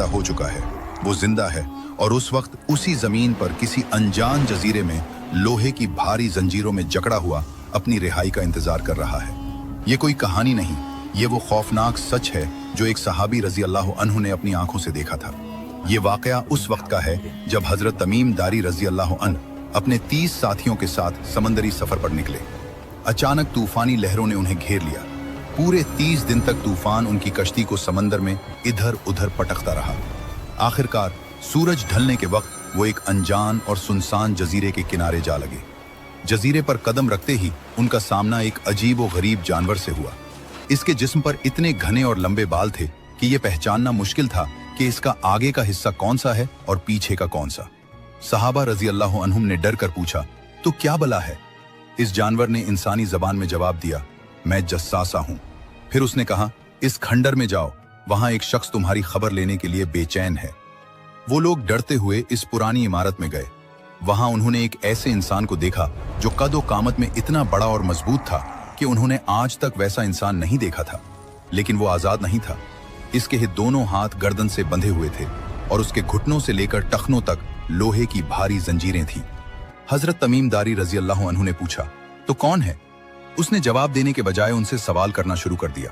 पैदा हो चुका है, वो जिंदा है और उस वक्त उसी जमीन पर किसी अनजान जजीरे में लोहे की भारी जंजीरों में जकड़ा हुआ अपनी रिहाई का इंतजार कर रहा है। ये कोई कहानी नहीं, ये वो खौफनाक सच है जो एक सहाबी रजी अल्लाह अन्हु ने अपनी आंखों से देखा था। ये वाकया उस वक्त का है जब हजरत तमीम दारी रजी अल्लाह अन्हु अपने 30 साथियों के साथ समंदरी सफर पर निकले। अचानक तूफानी लहरों ने उन्हें घेर लिया। पूरे 30 दिन तक तूफान उनकी कश्ती को समंदर में इधर उधर पटकता रहा। आखिरकार सूरज ढलने के वक्त वो एक अनजान और सुनसान जजीरे के किनारे जा लगे। जजीरे पर कदम रखते ही उनका सामना एक अजीब व गरीब जानवर से हुआ। इसके जिस्म पर इतने घने और लंबे बाल थे कि यह पहचानना मुश्किल था कि इसका आगे का हिस्सा कौन सा है और पीछे का कौन सा। सहाबा रजी अल्लाह अन्हुम ने डर कर पूछा, तो क्या बला है? इस जानवर ने इंसानी जबान में जवाब दिया, मैं जस्सासा हूं। फिर उसने कहा, इस खंडर में जाओ, वहां एक शख्स तुम्हारी खबर लेने के लिए बेचैन है। वो लोग डरते हुए इस पुरानी इमारत में गए। वहां उन्होंने एक ऐसे इंसान को देखा जो कद व कामत में इतना बड़ा और मजबूत था कि उन्होंने आज तक वैसा इंसान नहीं देखा था। लेकिन वो आजाद नहीं था। इसके दोनों हाथ गर्दन से बंधे हुए थे और उसके घुटनों से लेकर टखनों तक लोहे की भारी जंजीरें थीं। हजरत तमीम दारी रजी अल्लाह अन्हु ने पूछा, तो कौन है? उसने जवाब देने के बजाय उनसे सवाल करना शुरू कर दिया।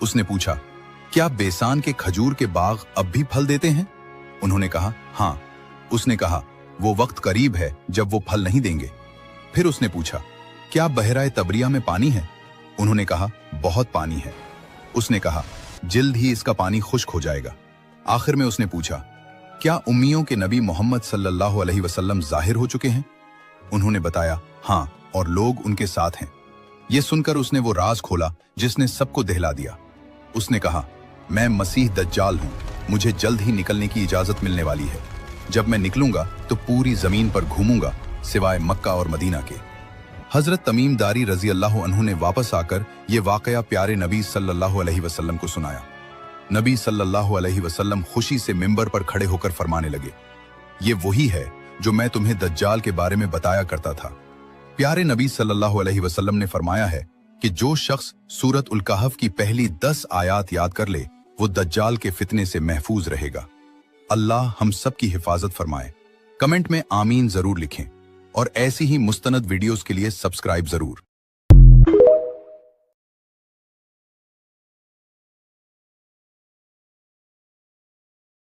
उसने पूछा, क्या बेसान के खजूर के बाग अब भी फल देते हैं? उन्होंने कहा, हाँ। उसने कहा, वो वक्त करीब है जब वो फल नहीं देंगे। फिर उसने पूछा, क्या बहराए तबरिया में पानी है? उन्होंने कहा, बहुत पानी है। उसने कहा, जल्द ही इसका पानी खुश्क हो जाएगा। आखिर में उसने पूछा, क्या उम्मियों के नबी मोहम्मद सल्लल्लाहु अलैहि वसल्लम जाहिर हो चुके हैं? उन्होंने बताया, हाँ, और लोग उनके साथ हैं। यह सुनकर उसने वो राज खोला जिसने सबको दहला दिया। उसने कहा, मैं मसीह दज्जाल हूं, मुझे जल्द ही निकलने की इजाजत मिलने वाली है। जब मैं निकलूंगा तो पूरी जमीन पर घूमूंगा सिवाय मक्का और मदीना के। हजरत तमीम दारी रजी अल्लाह अन्हु ने वापस आकर ये वाकया प्यारे नबी सल्लल्लाहु अलैहि वसल्लम को सुनाया। नबी सल्लल्लाहु अलैहि वसल्लम खुशी से मिंबर पर खड़े होकर फरमाने लगे, ये वही है जो मैं तुम्हें दज्जाल के बारे में बताया करता था। प्यारे नबी सल्लल्लाहु अलैहि वसल्लम ने फरमाया है कि जो शख्स सूरत उल कहफ की पहली 10 आयात याद कर ले, वो दज्जाल के फितने से महफूज रहेगा। अल्लाह हम सब की हिफाजत फरमाए। कमेंट में आमीन जरूर लिखें और ऐसी ही मुस्तनद वीडियोस के लिए सब्सक्राइब जरूर।